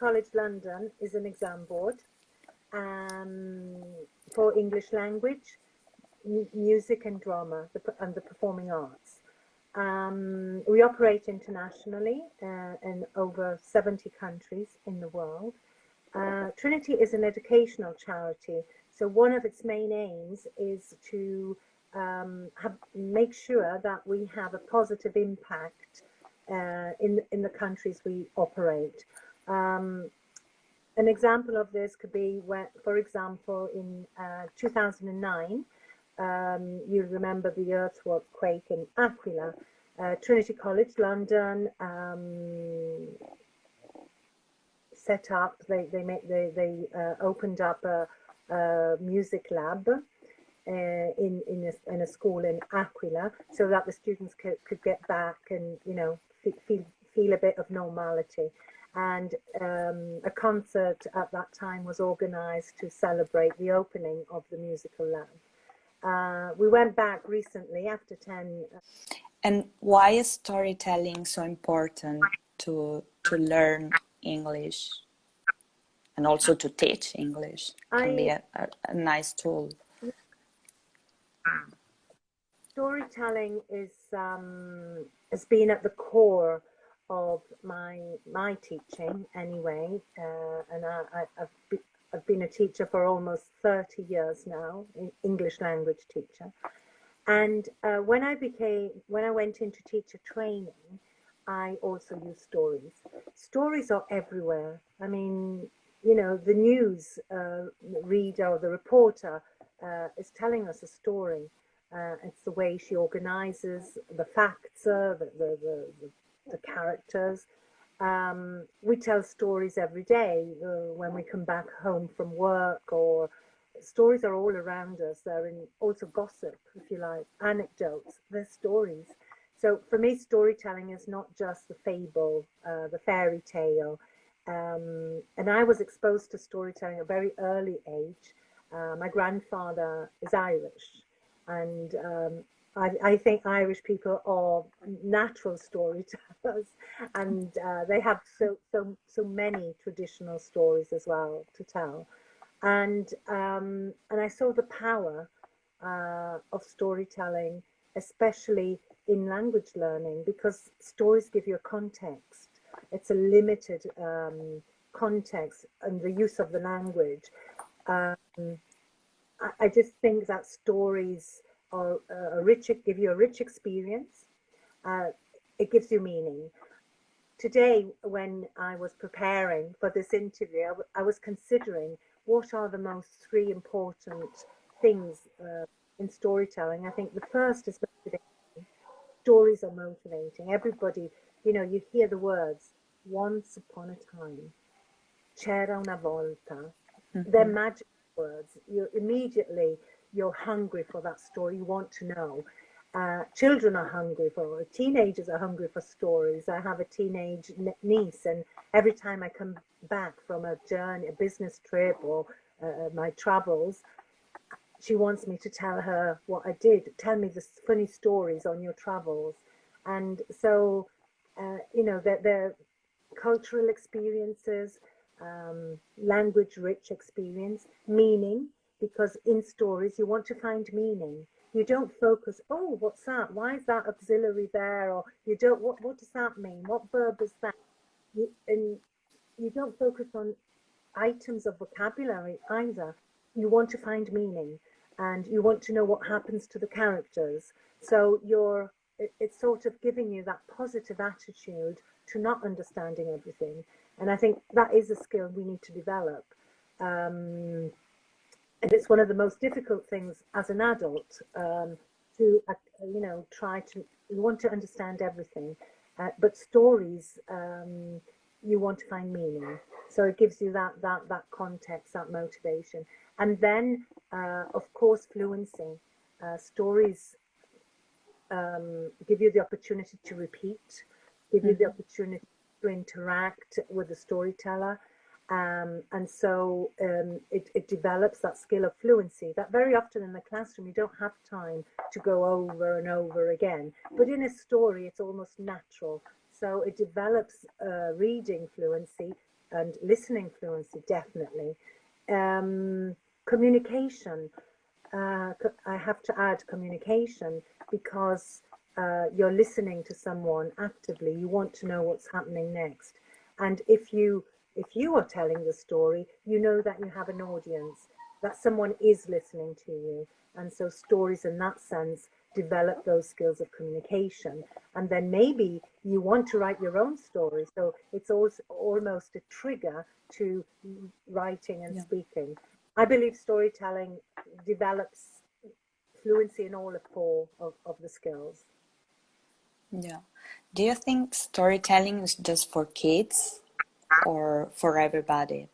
College London is an exam board for English language, music and drama, and the performing arts. We operate internationally in over 70 countries in the world. Trinity is an educational charity, so one of its main aims is to make sure that we have a positive impact in the countries we operate. An example of this could be where, for example, in 2009, you remember the earthquake in Aquila. Trinity College London set up. They opened up a music lab in a school in Aquila, so that the students could get back and feel a bit of normality. And a concert at that time was organized to celebrate the opening of the musical lab. We went back recently after 10. And why is storytelling so important to learn English and also to teach English? Can be a nice tool. Storytelling has been at the core of my teaching anyway, and I've been a teacher for almost 30 years now, English language teacher. And when I went into teacher training, I also used stories. Stories are everywhere. I mean, the news reader or the reporter is telling us a story. It's the way she organizes the facts, the characters. We tell stories every day when we come back home from work, or stories are all around us. They're also gossip, if you like, anecdotes. They're stories. So for me, storytelling is not just the fable, the fairy tale. And I was exposed to storytelling at a very early age. My grandfather is Irish, and I think Irish people are natural storytellers, and they have so many traditional stories as well to tell. And I saw the power of storytelling, especially in language learning, because stories give you a context. It's a limited context and the use of the language. I just think that stories are give you a rich experience. It gives you meaning. Today, when I was preparing for this interview, I was considering what are the most three important things in storytelling. I think the first is motivation. Stories are motivating. Everybody, you hear the words, once upon a time, c'era una volta. They're magic words. You're hungry for that story. You want to know. Children are hungry for, teenagers are hungry for stories. I have a teenage niece, and every time I come back from a journey, a business trip, or my travels, she wants me to tell her what I did. Tell me the funny stories on your travels. And so, they're cultural experiences, language-rich experience, meaning, because in stories you want to find meaning. You don't focus, oh, what's that? Why is that auxiliary there? Or you don't, what does that mean? What verb is that? And you don't focus on items of vocabulary either. You want to find meaning, and you want to know what happens to the characters. So it's sort of giving you that positive attitude to not understanding everything. And I think that is a skill we need to develop. And it's one of the most difficult things as an adult to, try to, you want to understand everything, but stories, you want to find meaning. So it gives you that context, that motivation. And then, of course, fluency. Stories give you the opportunity to repeat, give you the opportunity to interact with the storyteller. And so it develops that skill of fluency that very often in the classroom you don't have time to go over and over again, but in a story it's almost natural. So it develops reading fluency, and listening fluency, definitely. Communication, I have to add communication, because you're listening to someone actively. You want to know what's happening next. And if you are telling the story, you know that you have an audience, that someone is listening to you. And so stories in that sense develop those skills of communication. And then maybe you want to write your own story. So it's also almost a trigger to writing and speaking. I believe storytelling develops fluency in all four of the skills. Yeah. Do you think storytelling is just for kids or for everybody?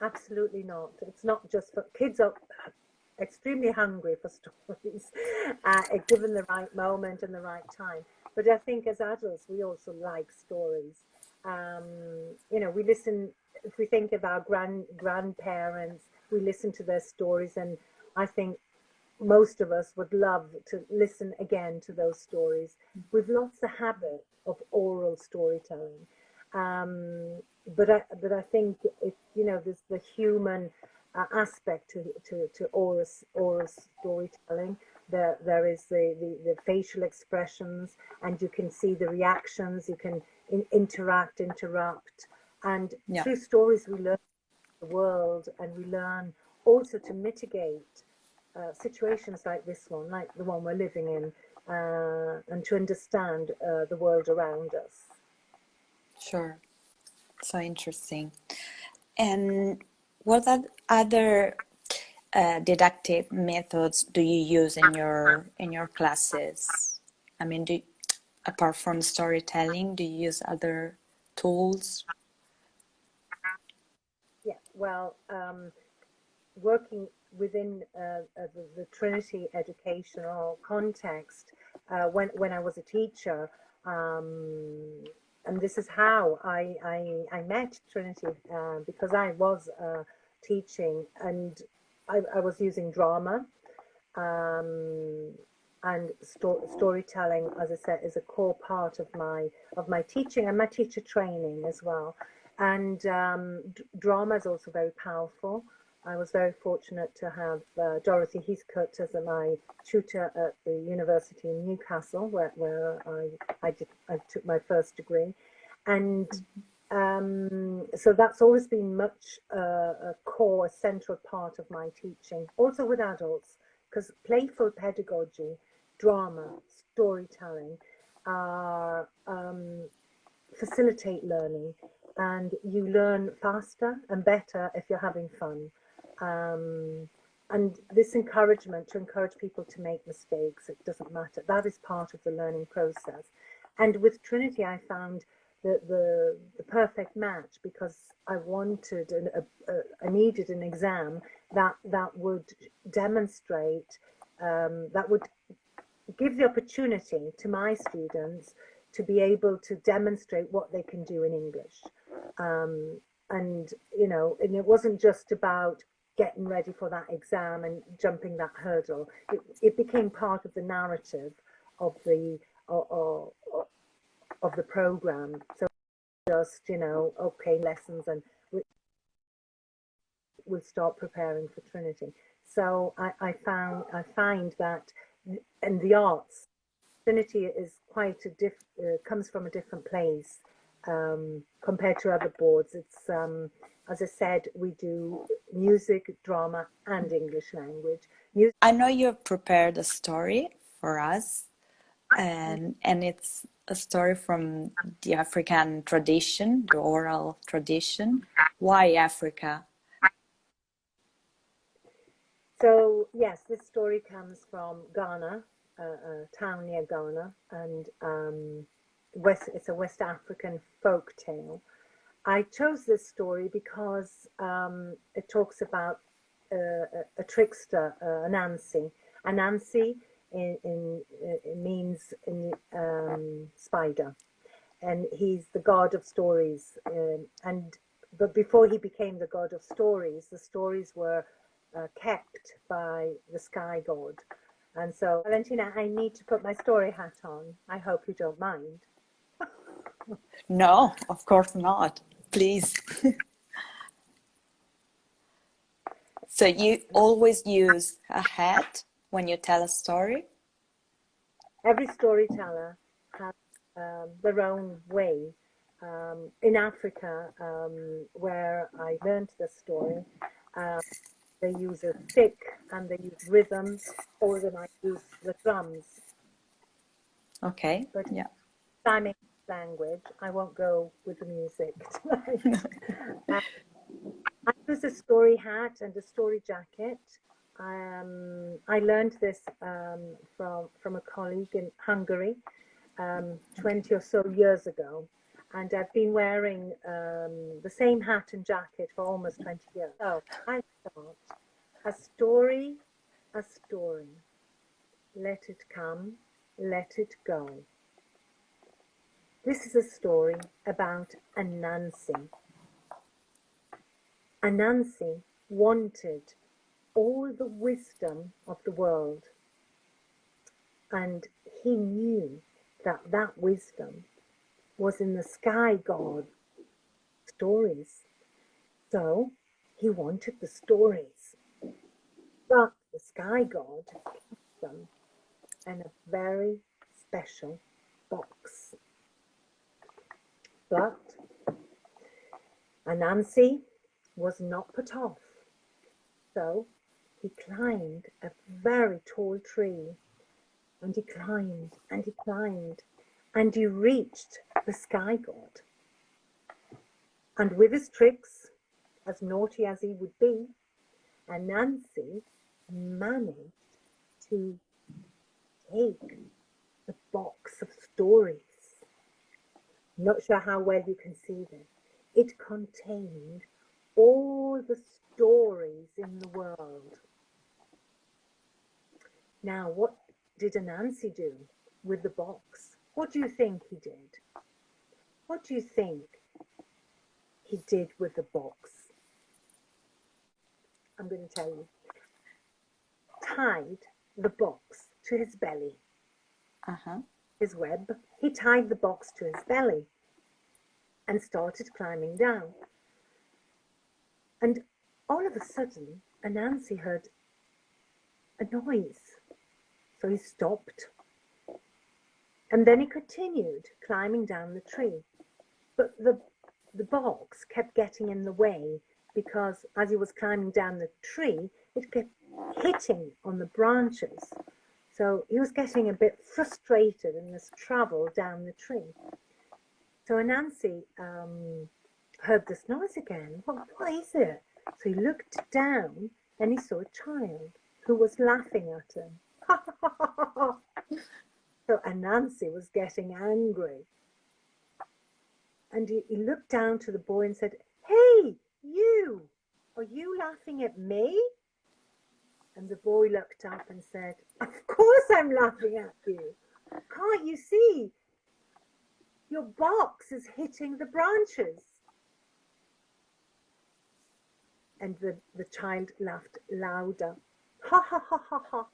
Absolutely not. It's not just for kids. Are extremely hungry for stories, given the right moment and the right time. But I think as adults, we also like stories. You know, we listen. If we think of our grandparents, we listen to their stories, and I think most of us would love to listen again to those stories. We've lost the habit of oral storytelling. But I think if you know, there's the human aspect to oral storytelling. There is the facial expressions, and you can see the reactions. You can interrupt, and through stories we learn the world, and we learn also to mitigate situations like this one, like the one we're living in, and to understand the world around us. Sure. So interesting. And what other didactic methods do you use in your classes? I mean, apart from storytelling, do you use other tools? Yeah, well, working within the Trinity educational context, when I was a teacher, and this is how I met Trinity, because I was teaching, and I was using drama, and storytelling, as I said, is a core part of my teaching and my teacher training as well. And drama is also very powerful. I was very fortunate to have Dorothy Heathcote as my tutor at the University in Newcastle, where I took my first degree. And so that's always been much a core, central part of my teaching, also with adults, because playful pedagogy, drama, storytelling facilitate learning, and you learn faster and better if you're having fun. And this encouragement to encourage people to make mistakes, it doesn't matter, that is part of the learning process. And with Trinity, I found the perfect match, because I wanted I needed an exam that would demonstrate, that would give the opportunity to my students to be able to demonstrate what they can do in English. And you know, and it wasn't just about getting ready for that exam and jumping that hurdle. It became part of the narrative of the program. So just, you know, okay, lessons, and we'll start preparing for Trinity. So I find that in the arts, Trinity is quite comes from a different place compared to other boards. It's as I said, we do music, drama, and English language. I know you've prepared a story for us, and it's a story from the African tradition, the oral tradition. Why Africa? So yes, this story comes from Ghana, a town near Ghana, and it's a West African folk tale. I chose this story because it talks about a trickster, Anansi. Anansi means spider, and he's the god of stories. But before he became the god of stories, the stories were kept by the sky god. And so, Valentina, I need to put my story hat on. I hope you don't mind. No, of course not. Please. So you always use a hat when you tell a story? Every storyteller has their own way. In Africa, where I learned this story, they use a stick and they use rhythm, or they might use the drums. Okay, but yeah. Samic language, I won't go with the music tonight. I use a story hat and a story jacket. I learned this from a colleague in Hungary 20 or so years ago, and I've been wearing the same hat and jacket for almost 20 years. So I thought, a story, let it come, let it go. This is a story about Anansi. Anansi wanted all the wisdom of the world, and he knew that that wisdom was in the sky god stories. So he wanted the stories, but the sky god kept them in a very special box. But Anansi was not put off. So he climbed a very tall tree, and he climbed and he climbed, and he reached the sky god. And with his tricks, as naughty as he would be, Anansi managed to take the box of stories. Not sure how well you can see this. It contained all the stories in the world. Now, what did Anansi do with the box? What do you think he did? What do you think he did with the box? I'm going to tell you. Tied the box to his belly. His web. He tied the box to his belly and started climbing down. And all of a sudden, Anansi heard a noise. So he stopped. And then he continued climbing down the tree. But the box kept getting in the way, because as he was climbing down the tree, it kept hitting on the branches. So he was getting a bit frustrated in this travel down the tree. So Anansi heard this noise again. What is it? So he looked down and he saw a child who was laughing at him. So Anansi was getting angry. And he looked down to the boy and said, "Hey, you, are you laughing at me?" And the boy looked up and said, "Of course I'm laughing at you. Can't you see? Your box is hitting the branches." And the child laughed louder. Ha ha ha ha ha.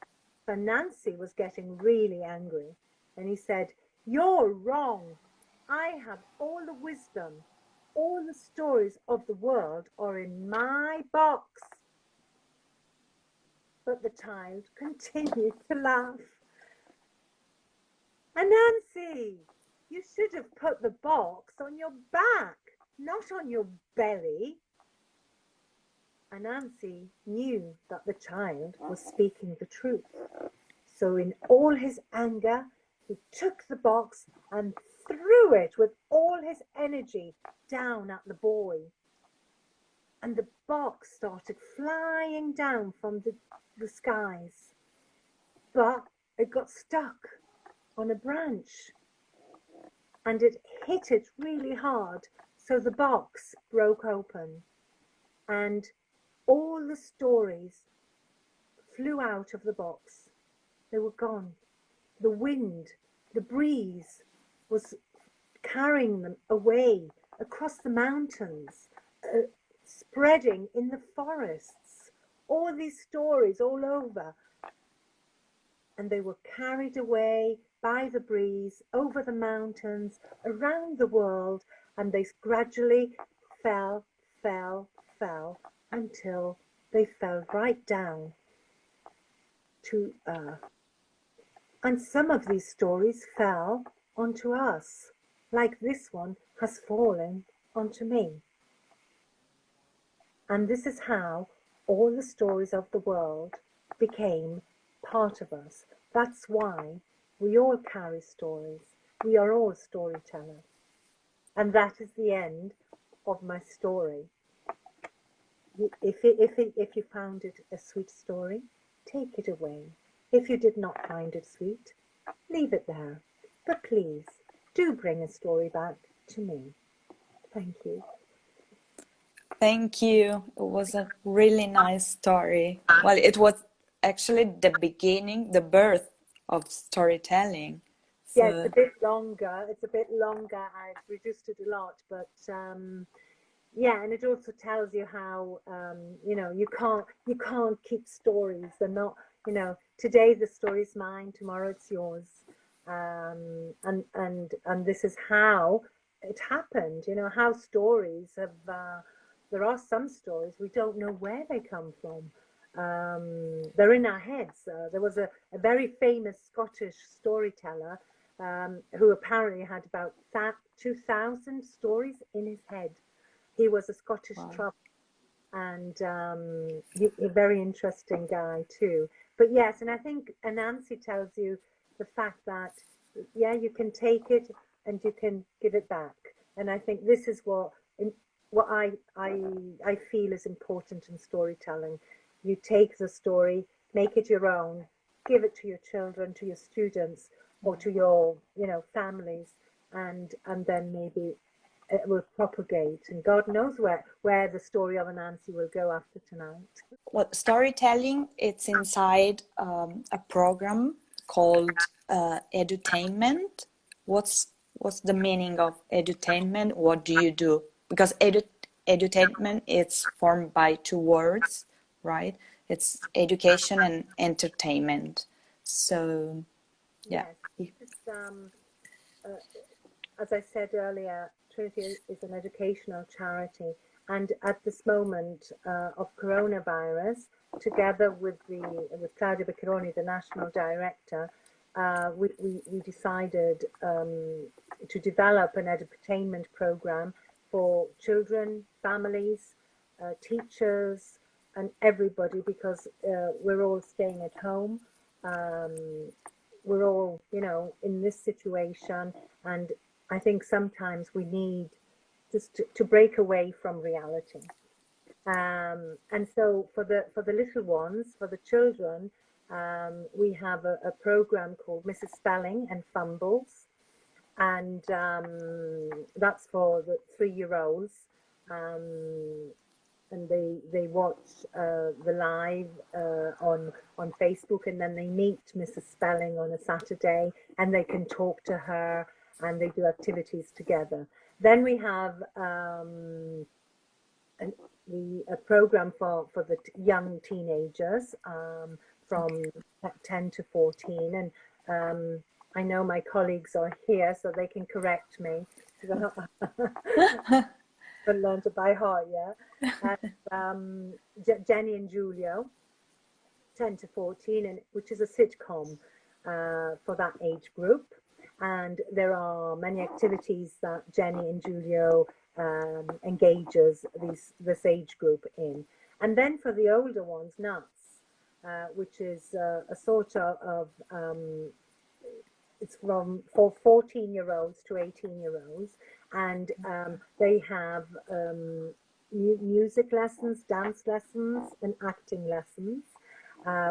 So Nancy was getting really angry. And he said, "You're wrong. I have all the wisdom. All the stories of the world are in my box." But the child continued to laugh. "Anansi, you should have put the box on your back, not on your belly." Anansi knew that the child was speaking the truth. So in all his anger, he took the box and threw it with all his energy down at the boy. And the box started flying down from the skies. But it got stuck on a branch. And it hit it really hard. So the box broke open. And all the stories flew out of the box. They were gone. The wind, the breeze was carrying them away across the mountains, spreading in the forests. All these stories all over. And they were carried away by the breeze over the mountains, around the world, and they gradually fell, fell, fell until they fell right down to earth. And some of these stories fell onto us, like this one has fallen onto me. And this is how all the stories of the world became part of us. That's why we all carry stories. We are all storytellers. And that is the end of my story. If you found it a sweet story, take it away. If you did not find it sweet, leave it there. But please, do bring a story back to me. Thank you. Thank you. It was a really nice story. Well, it was actually the beginning, the birth of storytelling. So... Yeah, it's a bit longer. I've reduced it a lot, but yeah, and it also tells you how you know, you can't keep stories. They're not, you know, today the story's mine, tomorrow it's yours, and this is how it happened. You know how stories have. There are some stories we don't know where they come from. They're in our heads. There was a very famous Scottish storyteller who apparently had about 2,000 stories in his head. He was a Scottish traveller, and a very interesting guy too. But yes, and I think Anansi tells you the fact that, yeah, you can take it and you can give it back. And I think this is what I feel is important in storytelling. You take the story, make it your own, give it to your children, to your students, or to your, you know, families, and then maybe it will propagate, and God knows where the story of Anansi will go after tonight. Well, storytelling, it's inside a program called Edutainment. What's the meaning of Edutainment? What do you do? Because Edutainment is formed by two words, right? It's education and entertainment. So, yeah. Yes. As I said earlier, Trinity is an educational charity, and at this moment of coronavirus, together with Claudia Beccheroni, the national director, we decided to develop an edutainment program for children, families, teachers, and everybody, because we're all staying at home. We're all, you know, in this situation, and I think sometimes we need just to break away from reality. And so for the little ones, for the children, we have a program called Mrs. Spelling and Fumbles, and that's for the 3-year-olds. And they watch the live on Facebook, and then they meet Mrs. Spelling on a Saturday, and they can talk to her, and they do activities together. Then we have a program for the young teenagers from 10 to 14, and I know my colleagues are here, so they can correct me. But learned it by heart, yeah. And Jenny and Julio, 10 to 14, and which is a sitcom for that age group. And there are many activities that Jenny and Julio engages this age group in. And then for the older ones, Nuts, which is a sort of it's for 14-year-olds to 18-year-olds, and they have music lessons, dance lessons, and acting lessons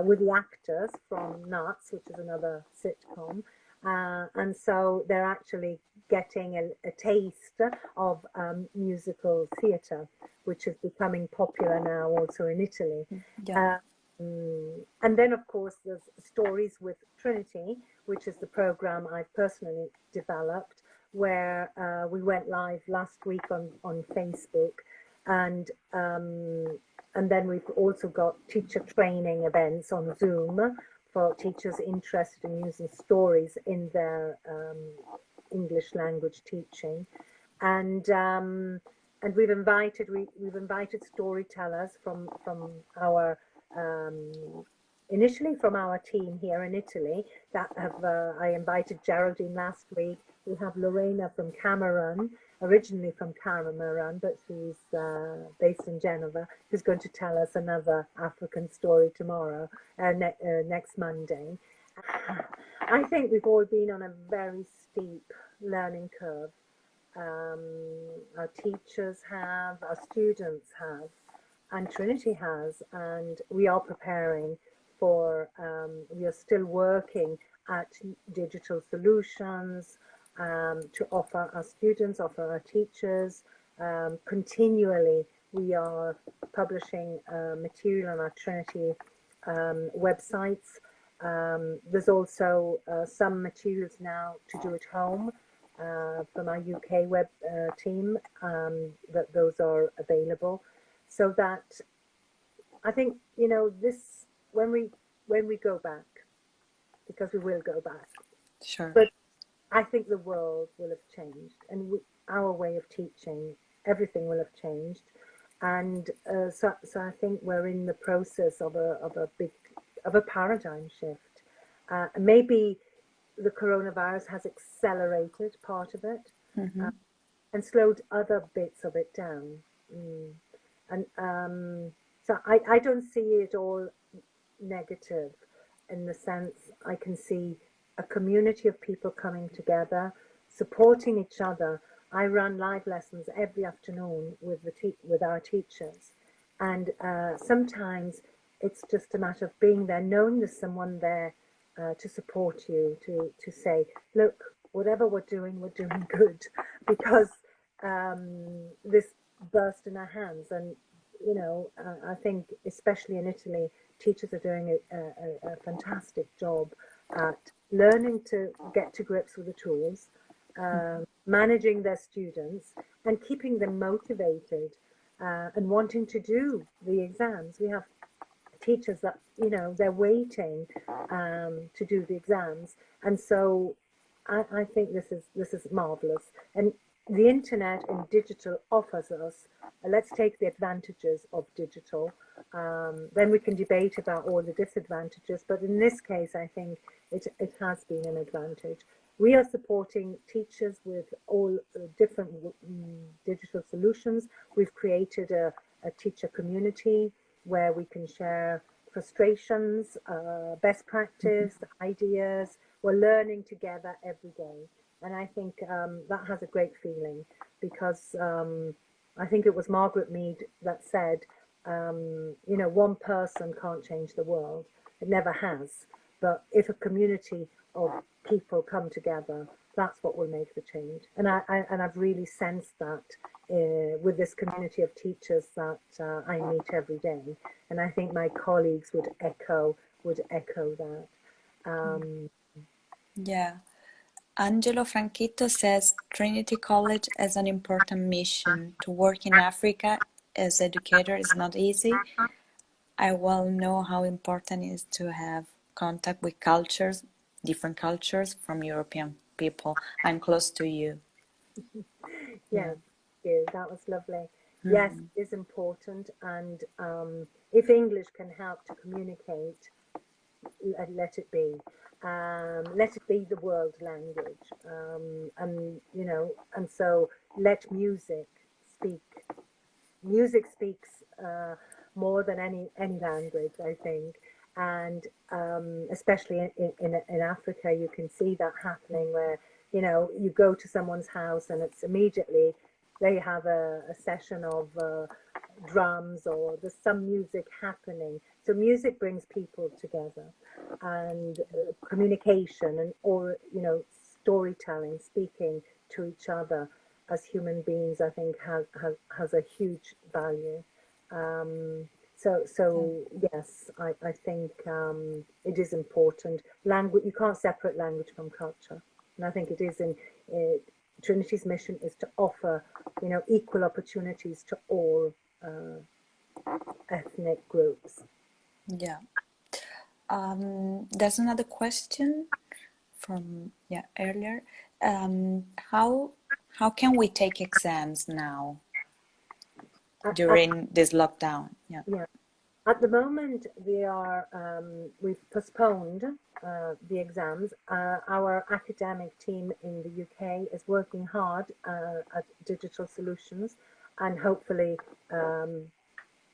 with the actors from Nuts, which is another sitcom. And so they're actually getting a taste of musical theatre, which is becoming popular now also in Italy. Yeah. And then, of course, there's Stories with Trinity, which is the program I've personally developed, where we went live last week on Facebook, and then we've also got teacher training events on Zoom for teachers interested in using stories in their English language teaching. And and we've invited storytellers from our initially from our team here in Italy. That have I invited Geraldine last week. We have Lorena from Cameroon, originally from Cameroon, but she's based in Geneva, who's going to tell us another African story tomorrow, next Monday. I think we've all been on a very steep learning curve. Our teachers have, our students have, and Trinity has, and we are preparing for, we are still working at digital solutions to offer our students, offer our teachers. Continually, we are publishing material on our Trinity websites. There's also some materials now to do at home from our UK web team, that those are available. So that I think, you know, this, when we go back, because we will go back. Sure. But I think the world will have changed, and our way of teaching, everything will have changed. And so I think we're in the process of a paradigm shift. Maybe the coronavirus has accelerated part of it, and slowed other bits of it down. And so I don't see it all negative, in the sense I can see a community of people coming together, supporting each other. I run live lessons every afternoon with our teachers, and sometimes it's just a matter of being there, knowing there's someone there to support you, to say, look, whatever we're doing good, because this burst in our hands. And you know, I think especially in Italy, teachers are doing a fantastic job at learning to get to grips with the tools, managing their students, and keeping them motivated and wanting to do the exams. We have teachers that, you know, they're waiting to do the exams, and so I think this is marvelous. And the internet and digital offers us, let's take the advantages of digital. Then we can debate about all the disadvantages, but in this case, I think it has been an advantage. We are supporting teachers with all different digital solutions. We've created a teacher community where we can share frustrations, best practice, ideas. We're learning together every day. And I think that has a great feeling, because I think it was Margaret Mead that said, you know, one person can't change the world. It never has. But if a community of people come together, that's what will make the change. And I've really sensed that with this community of teachers that I meet every day. And I think my colleagues would echo that. Yeah. Angelo Franchitto says Trinity College has an important mission. To work in Africa as educator is not easy. I well know how important it is to have contact with cultures, different cultures from European people. I'm close to you. Yes, that was lovely. Yes, it is important, and if English can help to communicate, let it be. Let it be the world language, and you know, and so let music speak. Music speaks more than any language, I think, and especially in Africa, you can see that happening, where, you know, you go to someone's house and it's immediately they have a session of drums, or there's some music happening. So music brings people together, and communication, and, or, you know, storytelling, speaking to each other as human beings, I think has a huge value. So yes, I think it is important. Language, you can't separate language from culture, and I think it is in Trinity's mission is to offer, you know, equal opportunities to all ethnic groups. Yeah. There's another question from earlier. How can we take exams now? during this lockdown. Yeah. Yeah. At the moment, we've postponed the exams. Our academic team in the UK is working hard at digital solutions, and hopefully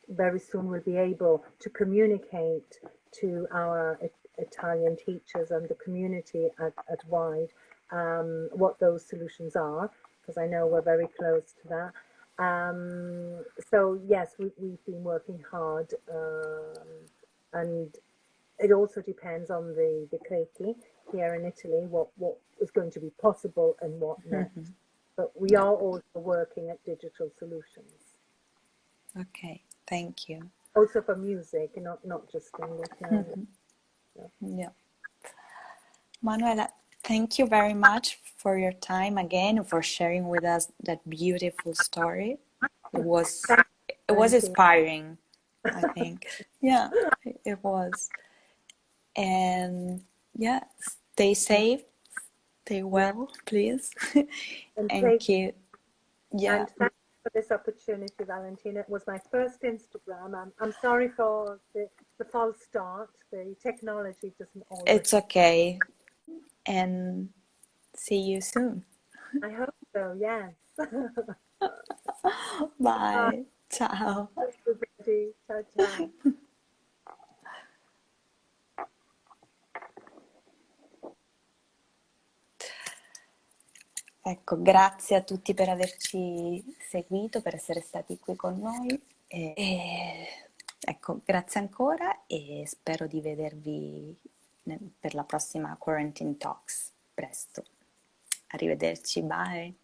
very soon we'll be able to communicate to our Italian teachers and the community at wide what those solutions are, because I know we're very close to that. So yes, we've been working hard, and it also depends on the decreti here in Italy, what is going to be possible and what not. But we are also working at digital solutions. Okay, thank you. Also for music, not just English. Yeah. Manuela, thank you very much for your time again, for sharing with us that beautiful story. It was inspiring, I think. Yeah, it was. And yeah, stay safe, stay well, please. And keep, yeah. And thank you for this opportunity, Valentina. It was my first Instagram. I'm sorry for the false start. The technology doesn't always. It's okay. And see you soon. I hope so, yes. Bye. Ciao. Everybody. Ciao, ciao. Ecco, grazie a tutti per averci seguito, per essere stati qui con noi. Ecco, grazie ancora e spero di vedervi per la prossima Quarantine Talks presto. Arrivederci, bye!